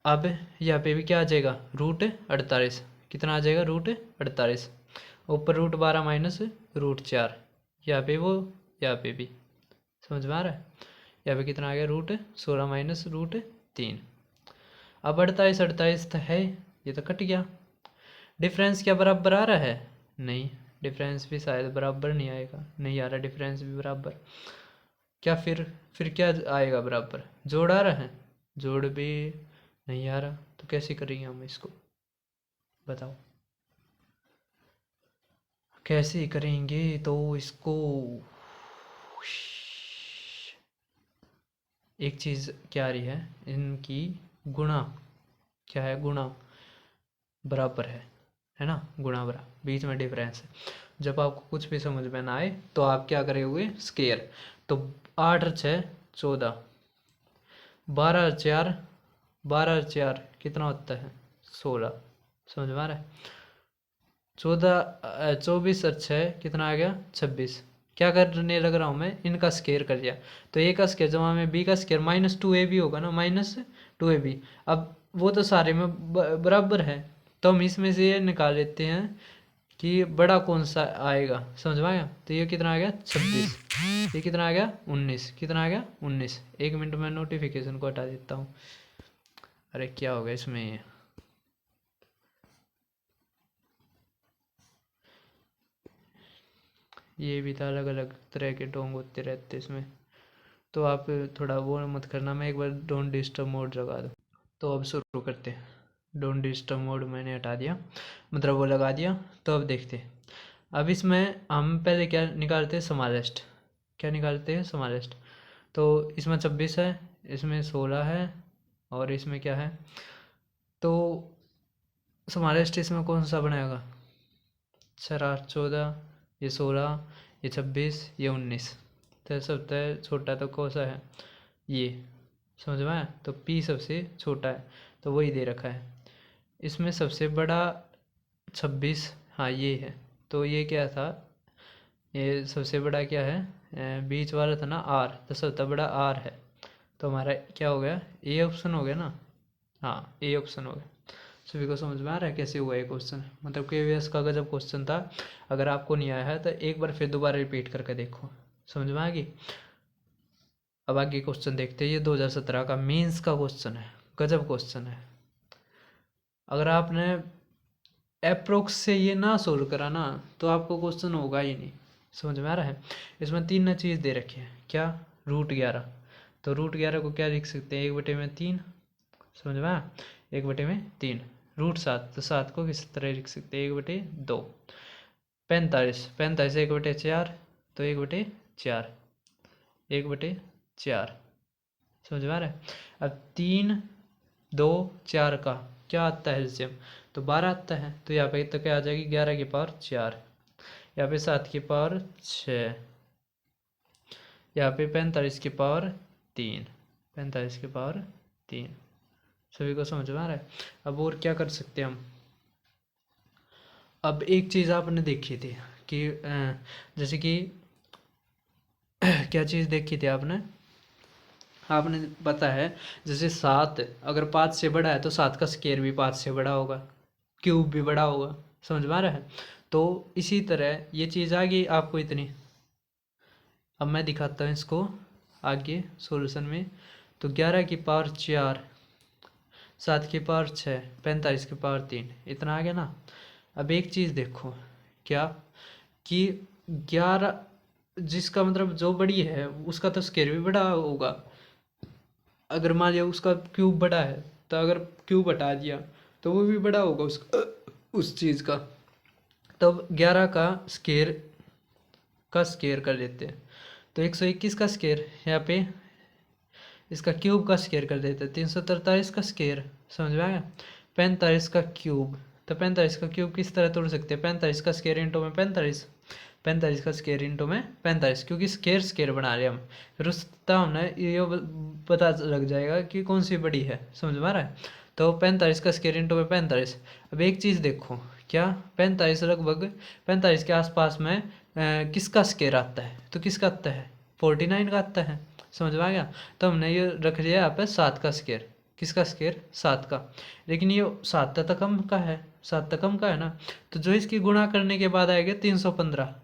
अब यहाँ पे भी क्या आ जाएगा, √48, कितना आ जाएगा, √48, ऊपर √12 माइनस √4, यहाँ पे वो, यहाँ पे भी, समझ में आ रहा है। यहाँ पे कितना आ गया, √16 माइनस √3। अब 48 तो है, ये तो कट गया। डिफरेंस क्या बराबर आ रहा है, नहीं, डिफरेंस भी शायद बराबर नहीं आएगा, नहीं आ रहा डिफरेंस भी बराबर। क्या फिर क्या आएगा बराबर, जोड़ आ रहा है, जोड़ भी नहीं आ रहा। तो कैसे करेंगे हम इसको, बताओ कैसे करेंगे। तो इसको एक चीज़ क्या आ रही है, इनकी गुणा, क्या है, गुणा बराबर है ना, गुणा बराबर, बीच में डिफरेंस है। जब आपको कुछ भी समझ में ना आए तो आप क्या करेंगे, स्केयर। तो 8×6 = 14, 12×4 कितना होता है, 16, समझ में आ रहा है। 24×6 कितना आ गया, 26। क्या करने लग रहा हूँ मैं, इनका स्केयर कर दिया। तो ए का स्केयर जमा में बी का स्केयर -2ab होगा ना, -2ab। अब वो तो सारे में बराबर है, तो हम इसमें से ये निकाल लेते हैं कि बड़ा कौन सा आएगा, समझ में आया। तो ये कितना आ गया, 26, ये कितना आ गया, 19, कितना आ गया, 19। 1 मिनट में नोटिफिकेशन को हटा देता हूँ। अरे क्या हो गया इसमें, ये भी था, अलग अलग तरह के ढोंग होते रहते इसमें। तो आप थोड़ा वो मत करना, मैं एक बार डोंट डिस्टर्ब मोड लगा दूँ। तो अब शुरू करते हैं। डोंट डिस्टर्ब मोड मैंने हटा दिया, मतलब वो लगा दिया। तो अब देखते हैं, अब इसमें हम पहले क्या निकालते हैं, समालेस्ट। क्या निकालते हैं, समालेस्ट। तो इसमें 26 है, इसमें 16 है, और इसमें क्या है। तो समालेस्ट इसमें कौन सा बनाएगा, 4 14, ये 16, ये 26, ये 19। तो सबसे छोटा तो कौन सा है, ये, समझ में आया। तो P सबसे छोटा है, तो वही दे रखा है। इसमें सबसे बड़ा 26, हाँ ये है। तो ये क्या था, ये सबसे बड़ा क्या है, बीच वाला था ना R, तो सबसे बड़ा R है। तो हमारा क्या हो गया, ए ऑप्शन हो गया ना, हाँ ए ऑप्शन हो गया। सभी को समझ में आ रहा है कैसे हुआ ये क्वेश्चन, मतलब KVS का गजब क्वेश्चन था। अगर आपको नहीं आया है तो एक बार फिर दोबारा रिपीट करके देखो, समझ में आ गई। अब आगे क्वेश्चन देखते हैं, ये 2017 का मेंस का क्वेश्चन है, गजब क्वेश्चन है। अगर आपने अप्रोक्स से ये ना सोल्व करा ना, तो आपको क्वेश्चन होगा ही नहीं, समझ में आ रहा है। इसमें 3 चीज़ दे रखी है, क्या, √11। तो √11 को क्या लिख सकते हैं, 1/3, समझ में आया, 1/3। √7, तो 7 को किस तरह लिख सकते हैं, 1/2। 45, 1/4, तो 1/4, 1/4, समझ में आ रहा है। अब 3, 2, 4 का क्या आता है एलसीएम, तो 12 आता है। तो यहाँ पे तो क्या आ जाएगी, 11⁴, यहाँ पे 7⁴, यहाँ पे 45⁴, 45⁴। सभी को समझ में आ रहा है। अब और क्या कर सकते हैं हम। अब एक चीज़ आपने देखी थी कि जैसे कि क्या चीज़ देखी थी आपने पता है, जैसे 7 अगर 5 से बड़ा है तो 7 का स्केयर भी 5 से बड़ा होगा, क्यूब भी बड़ा होगा, समझ में आ रहा है। तो इसी तरह ये चीज़ आ गई आपको इतनी। अब मैं दिखाता हूँ इसको आगे सॉल्यूशन में। तो 11⁴, 7⁴, 45⁴, इतना आ गया ना। अब एक चीज़ देखो, क्या कि 11, जिसका मतलब जो बड़ी है उसका तो स्केयर भी बड़ा होगा। अगर मान लिया उसका क्यूब बड़ा है, तो अगर क्यूब हटा दिया तो वो भी बड़ा होगा उस चीज़ का। तब 11 का स्केयर कर लेते हैं, तो 121 का स्केयर, यहाँ पे इसका क्यूब का स्केयर कर देते हैं, 343 का स्केयर, समझ में आया। 45 का क्यूब, तो 45 का क्यूब किस तरह तोड़ सकते हैं, 45 का स्केयर इंटू में 45, 45 का स्केयर इंटू में 45, क्योंकि स्केयर स्केयर बना रहे हम, फिर उसका हमने ये पता लग जाएगा कि कौन सी बड़ी है, समझ में आ रहा है। तो 45 का स्केयर इंटू में 45। अब एक चीज़ देखो, क्या 45 लगभग 45 के आसपास में किसका स्केयर आता है, तो किसका आता है 49 का आता है, समझ में आ गया। तो हमने ये रख लिया यहाँ पे 7 का स्केयर, किसका स्केयर 7 का, लेकिन ये 7 तक कम का है, 7 तक कम का है ना, तो जो इसकी गुणा करने के बाद आएगा 315,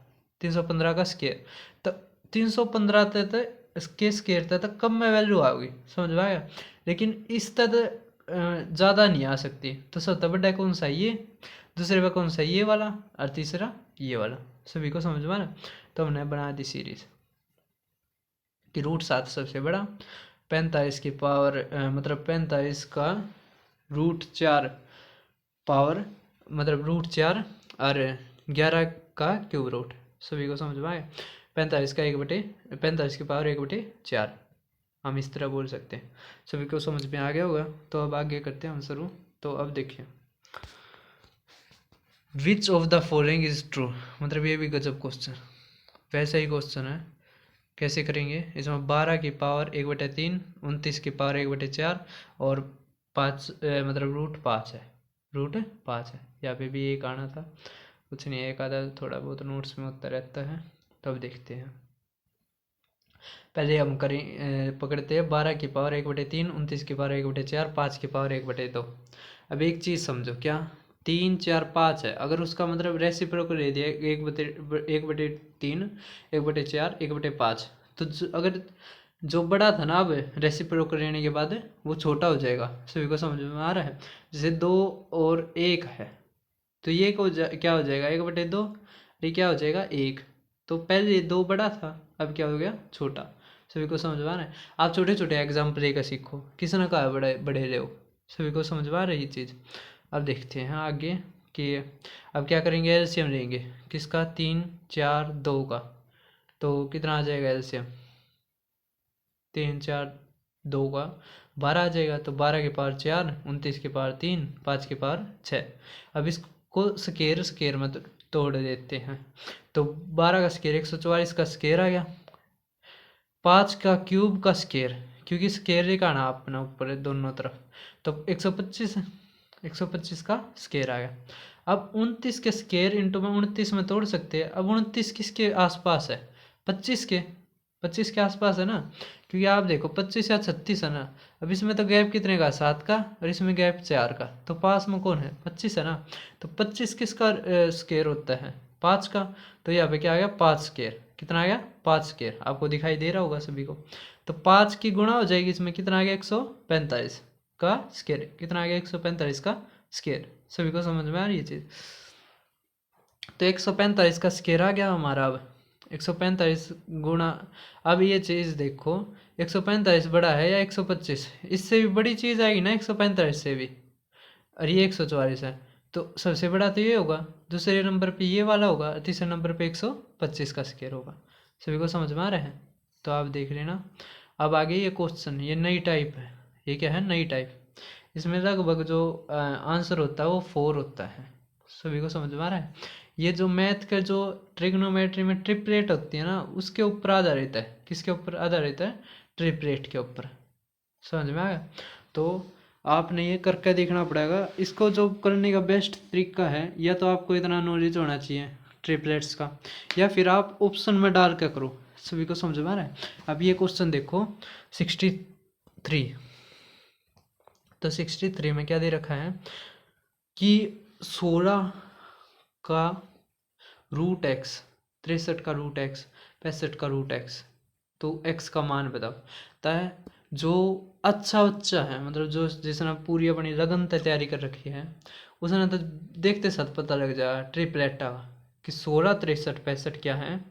315 का स्केयर। तो 315 तक इसके स्केयर तक कम में वैल्यू आओगी, समझ में आएगा, लेकिन इस तक ज़्यादा नहीं आ सकती। तो सबसे बड़ा कौन सा ये, दूसरे पे कौन सा ये वाला, और तीसरा ये वाला, सभी को समझ में आ रहा। तो हमने बना दी सीरीज कि √7 सबसे बड़ा, 45 की पावर मतलब 45 का √4 पावर मतलब √4 और 11 का क्यूब रूट, सभी को समझ में आए। 45 का 45 की पावर 1/4 हम इस तरह बोल सकते हैं, सभी को समझ में आ गया होगा। तो अब आगे करते हैं हम शुरू। तो अब देखिए, which of the following is true, मतलब ये भी गजब क्वेश्चन, वैसा ही क्वेश्चन है। कैसे करेंगे, इसमें 12 की पावर 1/3, 29 की पावर 1/4 और 5 मतलब √5 है, √5 है। यहाँ पे भी एक आना था, कुछ नहीं, एक आधा थोड़ा बहुत नोट्स में उत्तर रहता है। तो अब देखते हैं, पहले हम करें पकड़ते हैं 12 की पावर 1/3, 29 की पावर 1/4, 5 की पावर 1/2। अब एक चीज़ समझो, क्या 3 4 5 है, अगर उसका मतलब रेसिप्रोकल ले दिया 1/3, 1/4, 1/5, तो अगर जो बड़ा था ना, अब रेसिप्रोकल लेने के बाद वो छोटा हो जाएगा, सभी को समझ में आ रहा है। जैसे 2 और 1 है, तो ये क्या हो जाएगा 1/2, ये क्या हो जाएगा 1। तो पहले 2 बड़ा था, अब क्या हो गया छोटा, सभी को समझ में आ रहा है। आप छोटे छोटे एग्जाम्पल लेकर सीखो, किसने कहा बड़े बड़े ले, सभी को समझ में आ रही चीज़। अब देखते हैं आगे कि अब क्या करेंगे, एलसीएम लेंगे किसका 3 4 2 का, तो कितना आ जाएगा एलसीएम, 3 4 2 का 12 आ जाएगा। तो 12 की पावर 4, 29 की पावर 3, 5 की पावर 6। अब इसको स्केयर स्केयर में तोड़ देते हैं, तो 12 का स्केयर 144 का स्केयर आ गया, 5 का क्यूब का स्केयर, क्योंकि स्केयर लिखाना अपना ऊपर है दोनों तरफ, तो 125 है, 125 का स्केयर आ गया। अब 29 के स्केयर इंटू में 29 में तोड़ सकते हैं। अब 29 किसके आसपास है, 25 के आसपास है ना, क्योंकि आप देखो 25 या 36 है ना। अब इसमें तो गैप कितने का 7 का, और इसमें गैप 4 का, तो पास में कौन है 25 है ना। तो 25 किसका स्केयर होता है 5 का, तो यहाँ पे क्या आ गया 5 स्केयर, कितना आ गया 5 स्केयर, आपको दिखाई दे रहा होगा सभी को। तो 5 की गुणा हो जाएगी इसमें, कितना आ गया 145 का स्केयर, कितना आ गया 145 का स्केयर, सभी को समझ में आ रही है चीज़। तो 145 का स्केयर आ गया हमारा। अब 145 गुणा, अब ये चीज़ देखो 145 बड़ा है या 125, इससे भी बड़ी चीज़ आएगी ना 145 से भी, और ये 144 है, तो सबसे बड़ा तो ये होगा, दूसरे नंबर पे ये वाला होगा, तीसरे नंबर पे 125 का स्केयर होगा, सभी को समझ में आ रहा है। तो आप देख लेना। अब आगे ये क्वेश्चन, ये नई टाइप है, ये क्या है नई टाइप, इसमें लगभग जो आंसर होता है वो 4 होता है, सभी को समझ में आ रहा है। ये जो मैथ का जो ट्रिग्नोमेट्री में ट्रिपलेट होती है ना, उसके ऊपर आधारित है, किसके ऊपर आधारित है, ट्रिपलेट के ऊपर, समझ में आया। तो आपने ये करके देखना पड़ेगा। इसको जो करने का बेस्ट तरीका है, या तो आपको इतना नॉलेज होना चाहिए ट्रिपलेट्स का, या फिर आप ऑप्शन में डाल के करो, सभी को समझ में आ रहा है। अब ये क्वेश्चन देखो 63, तो 63 में क्या दे रखा है कि 16 का √x, 63 का √x, 65 का √x, तो x का मान बताता है। जो अच्छा बच्चा है, मतलब जो जिसने पूरी अपनी लगन से तैयारी कर रखी है, उसने तो देखते साथ पता लग जाएगा ट्रिपलेट का कि 16 63 65 क्या है,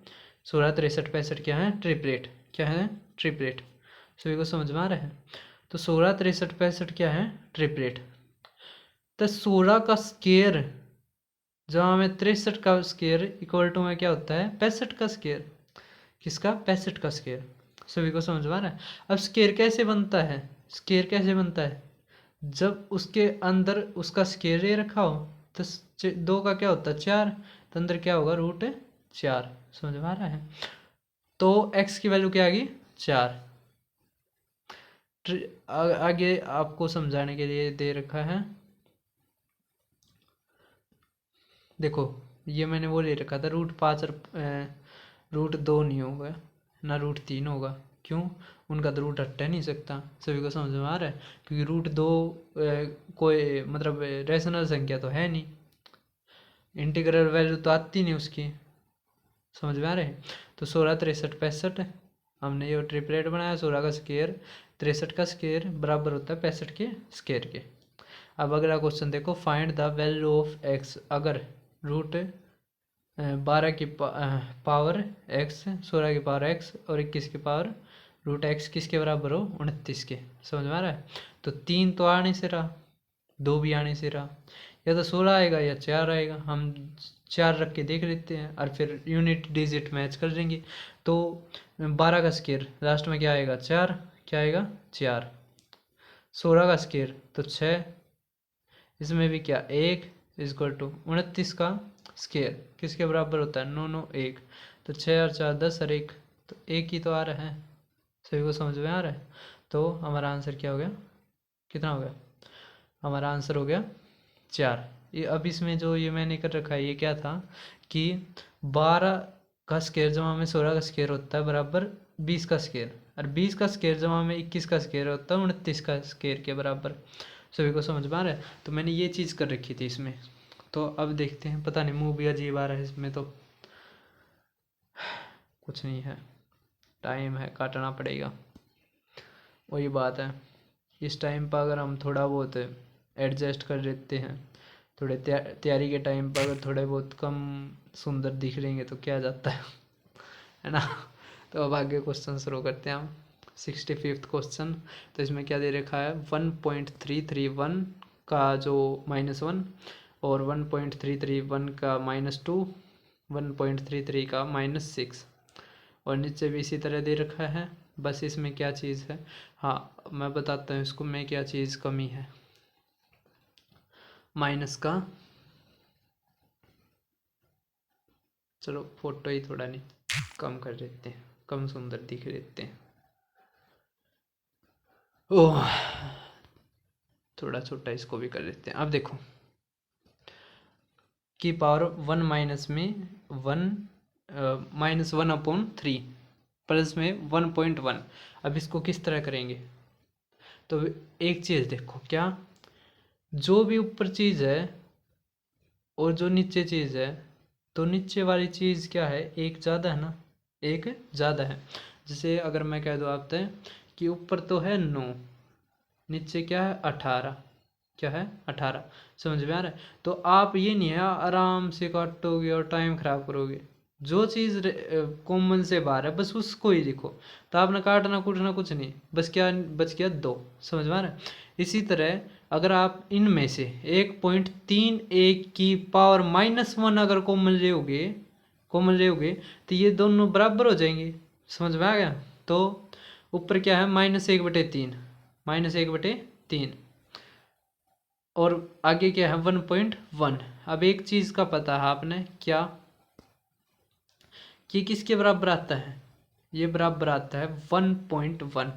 16 63 65 क्या है, ट्रिपलेट क्या है, ट्रिपलेट, सभी को समझ में आ रहा है। तो 16 63 65 क्या है, ट्रिपलेट। तो 16 का स्केयर जहाँ में 63 का स्केयर इक्वल टू में क्या होता है 65 का स्केयर, किसका 65 का स्केयर, सभी को समझ में आ रहा है। अब स्केयर कैसे बनता है, स्केयर कैसे बनता है, जब उसके अंदर उसका स्केयर ये रखा हो, तो 2 का क्या होता है 4, तो अंदर क्या होगा 4, समझ में आ रहा है। तो x की वैल्यू क्या आ गई 4। आगे आपको समझाने के लिए दे रखा है, देखो ये मैंने वो ले रखा था √5 और √2 नहीं होगा ना √3 होगा, क्यों, उनका तो रूट हट नहीं सकता, सभी को समझ में आ रहा है, क्योंकि √2 कोई मतलब रेशनल संख्या तो है नहीं, इंटीग्रल वैल्यू तो आती नहीं उसकी, समझ में आ रहा है। तो 16, 63, 65 हमने ये ट्रिपलेट बनाया, 16 का स्क्वायर 63 का स्क्वायर बराबर होता है 65 के स्क्वायर के। अब अगला क्वेश्चन देखो, find the value of x अगर √12 की पावर x, 16 की पावर x और 21 की पावर √x किसके बराबर हो 29 के, समझ में आ रहा है। तो 3 तो आने से रहा, 2 भी आने से रहा, या तो 16 आएगा या 4 आएगा, हम 4 रख के देख लेते हैं और फिर यूनिट डिजिट मैच कर देंगे। तो 12 का स्क्वायर लास्ट में क्या आएगा 4, क्या आएगा 4, 16 का स्क्वायर तो 6, इसमें भी क्या 1 इक्वल टू 29 का स्क्वायर किसके बराबर होता है 9, 9, 1, तो 6 और 4 10 और 1 तो 1 ही तो आ रहा है, सभी को समझ में आ रहा है। तो हमारा आंसर क्या हो गया, कितना हो गया, हमारा आंसर हो गया 4। ये अब इसमें जो ये मैंने कर रखा है ये क्या था कि 12 का स्क्वायर जमा में 16 का स्क्वायर होता है बराबर 20 का स्क्वायर, और 20 का स्क्वायर जमा में 21 का स्क्वायर होता है 29 का स्क्वायर के बराबर, सभी को समझ में आ रहा है। तो मैंने ये चीज़ कर रखी थी इसमें। तो अब देखते हैं, पता नहीं मुँह भी अजीब आ रहा है इसमें, तो कुछ नहीं है, टाइम है काटना पड़ेगा, वही बात है। इस टाइम पर अगर हम थोड़ा बहुत एडजस्ट कर लेते हैं, थोड़े तैयारी के टाइम पर अगर थोड़े बहुत कम सुंदर दिख रहेंगे तो क्या जाता है ना। तो अब आगे क्वेश्चन शुरू करते हैं हम। 65th क्वेश्चन, तो इसमें क्या दे रखा है 1.331 का जो -1 और 1.331 का -2, 1.33 का -6 और नीचे भी इसी तरह दे रखा है। बस इसमें क्या चीज़ है, हाँ मैं बताता हूँ इसको में क्या चीज़ कमी है, माइनस का, चलो फोटो ही थोड़ा नहीं कम कर देते हैं, कम सुंदर दिख देते हैं, ओह थोड़ा छोटा इसको भी कर देते हैं। अब देखो की पावर 1 माइनस में 1 -1/3 प्लस में 1.1, अब इसको किस तरह करेंगे। तो एक चीज़ देखो, क्या जो भी ऊपर चीज़ है और जो नीचे चीज़ है, तो नीचे वाली चीज़ क्या है एक ज़्यादा है ना, एक ज़्यादा है। जैसे अगर मैं कह दूँ आप तय कि ऊपर तो है 9, नीचे क्या है 18, क्या है 18, समझ में आ रहा है। तो आप ये नहीं है आराम से काटोगे और टाइम खराब करोगे, जो चीज़ कॉमन से बाहर है बस उसको ही लिखो, तो आपने काटना कूटना कुछ नहीं, बस क्या बच गया 2, समझ में आ रहा है। इसी तरह अगर आप इनमें से 1.31 की पावर -1 अगर कॉमन लोगे तो ये दोनों बराबर हो जाएंगे, समझ में आ गया। तो ऊपर क्या है -1/3, -1/3 और आगे क्या है 1.1। अब एक चीज़ का पता है आपने क्या कि किसके बराबर आता है, ये बराबर आता है 1.1,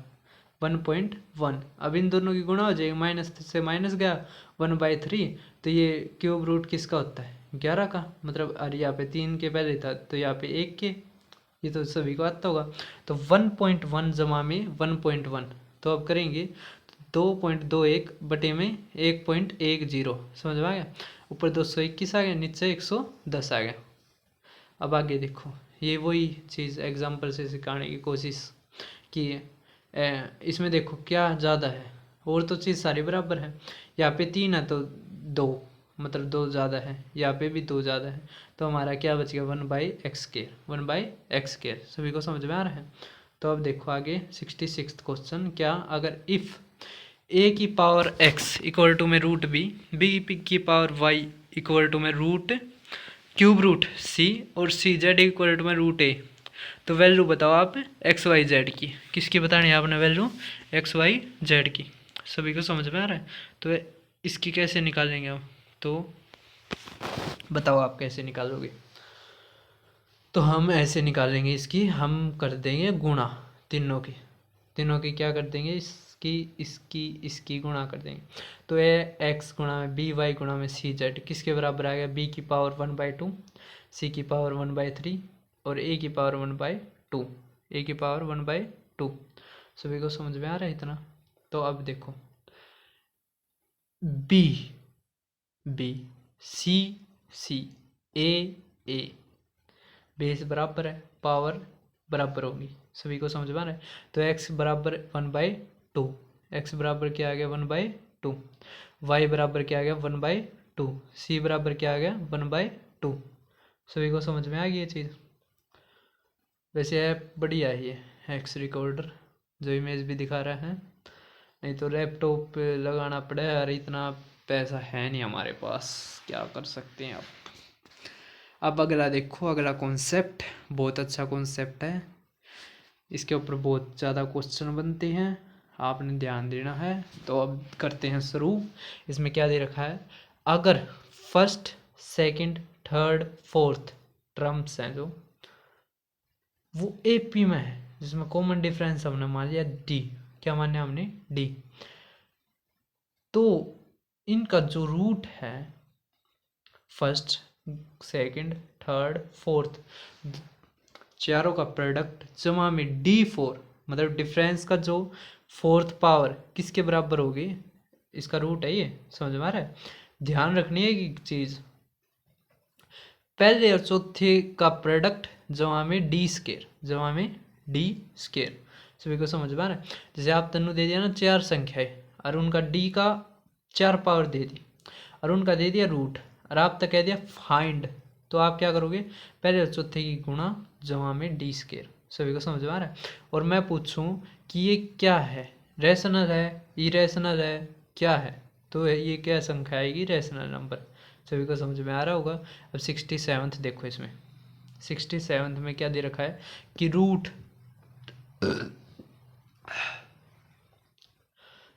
1.1। अब इन दोनों की गुणा हो जाएगी, माइनस से माइनस गया 1/3, तो ये क्यूब रूट किसका होता है 11 का, मतलब अरे यहाँ पे 3 के पहले था तो यहाँ पे 1 के, ये तो सभी को आता होगा। तो 1.1 जमा में 1.1, तो अब करेंगे 2.21 बटे में 1.10, समझ में आ गया। ऊपर 221 आ गया, नीचे 110 आ गया। अब आगे देखो, ये वही चीज़ एग्जाम्पल से सिखाने की कोशिश की है। इसमें देखो क्या ज़्यादा है, और तो चीज़ सारी बराबर है, यहाँ पे 3 है तो 2, मतलब 2 ज़्यादा है, यहाँ पे भी 2 ज़्यादा है, तो हमारा क्या बच गया 1/x², 1/x², सभी को समझ में आ रहा है। तो अब देखो आगे 66th क्वेश्चन, क्या अगर इफ़ a की पावर x इक्वल टू में b की पावर y इक्वल टू में क्यूब रूट c और z इक्वल टू में √a, तो वैल्यू बताओ आप एक्स वाई जेड की, किसकी बतानी है आपने वैल्यू एक्स वाई जेड की, सभी को समझ में आ रहा है। तो इसकी कैसे निकालेंगे हम, तो बताओ आप कैसे निकालोगे। तो हम ऐसे निकालेंगे इसकी, हम कर देंगे गुणा तीनों की क्या कर देंगे, इसकी गुणा कर देंगे। तो ये एक्स गुणा में बी, वाई गुणा में सी जेड किसके बराबर आ गया, बी की पावर 1/2, सी की पावर 1/3 और ए की पावर 1/2, ए की पावर 1/2। सभी को समझ में आ रहा है इतना। तो अब देखो बी बी, सी सी, ए बेस बराबर है, पावर बराबर होगी। सभी को समझ में आ रहा है। तो x बराबर 1/2, एक्स बराबर क्या आ गया 1/2, वाई बराबर क्या आ गया 1/2, सी बराबर क्या आ गया 1/2। सभी को समझ में आ गई ये चीज़। वैसे ऐप बढ़िया है ये एक्स रिकॉर्डर, जो इमेज भी दिखा रहा है। नहीं तो लैपटॉप पे लगाना पड़ेगा, और इतना पैसा है नहीं हमारे पास, क्या कर सकते हैं अब अगला देखो, अगला कॉन्सेप्ट बहुत अच्छा कॉन्सेप्ट है, इसके ऊपर बहुत ज़्यादा क्वेश्चन बनते हैं, आपने ध्यान देना है। तो अब करते हैं शुरू। इसमें क्या दे रखा है, अगर first second third fourth terms हैं जो वो एपी में है, जिसमें कॉमन डिफरेंस हमने मान लिया डी, क्या माना हमने डी, तो इनका जो रूट है फर्स्ट सेकंड थर्ड फोर्थ चारों का प्रोडक्ट जमा में D4, मतलब डिफरेंस का जो फोर्थ पावर किसके बराबर होगी, इसका रूट है ये। समझ में आ रहा है। ध्यान रखनी है कि चीज, पहले और चौथे का प्रोडक्ट जमा में D स्केयर, जमा में D स्केयर। सभी को समझ में आ रहा है। जैसे आप तन्नू दे दिया ना 4 संख्याएं, और उनका D का 4 पावर दे दी, और उनका दे दिया रूट, और आप तक कह दिया फाइंड, तो आप क्या करोगे, पहले और चौथे की गुणा जमा में D स्केयर। सभी को समझ में आ रहा है। और मैं पूछूं कि ये क्या है, रैशनल है, इरेशनल है, क्या है, तो ये क्या संख्या आएगी, रैशनल नंबर। सभी को समझ में आ रहा होगा। अब 67th देखो, इसमें 67th में क्या दे रखा है कि रूट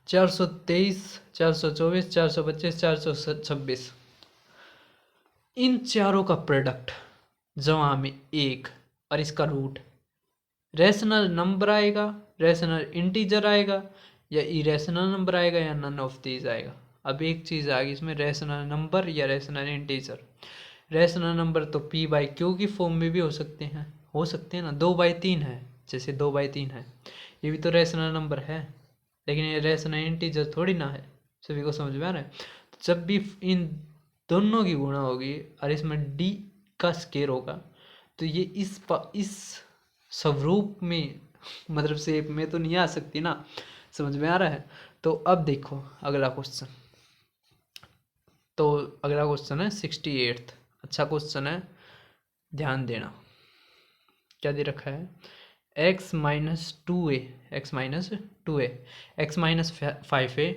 423, 424, 425, 426, इन चारों का प्रोडक्ट जमा में 1 और इसका रूट रैशनल नंबर आएगा, रैशनल इंटीजर आएगा, या इरेशनल नंबर आएगा, या नन ऑफ दीज आएगा। अब एक चीज़ आ गई इसमें, रैशनल नंबर या रैशनल इंटीजर। रैशनल नंबर तो P/Q की फॉर्म में भी हो सकते हैं ना, 2/3 है, जैसे 2/3 है, ये भी तो रैशनल नंबर है, लेकिन ये रैशनल इंटीजर थोड़ी ना है। सभी को समझ में आ रहा है। तो जब भी इन दोनों की गुणा होगी और इसमें D का स्केयर होगा, तो ये इस स्वरूप में, मतलब शेप में तो नहीं आ सकती ना। समझ में आ रहा है। तो अब देखो अगला क्वेश्चन, तो अगला क्वेश्चन है 68th। अच्छा क्वेश्चन है, ध्यान देना। क्या दे रखा है, x minus 2a, x minus 2a, x minus 5a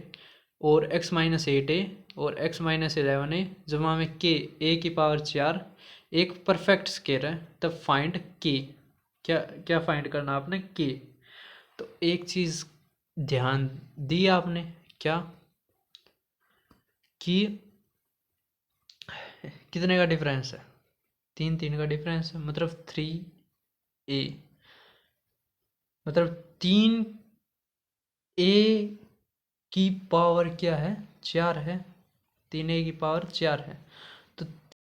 और x माइनस 8a और x माइनस 11a जमा में k, a की पावर 4 एक परफेक्ट स्केयर है, तब फाइंड k। क्या क्या फाइंड करना आपने, k। तो एक चीज़ ध्यान दी आपने, क्या कि कितने का डिफरेंस है, 3 का डिफरेंस है, मतलब 3a, मतलब 3a की पावर क्या है 4 है, 3a की पावर 4 है।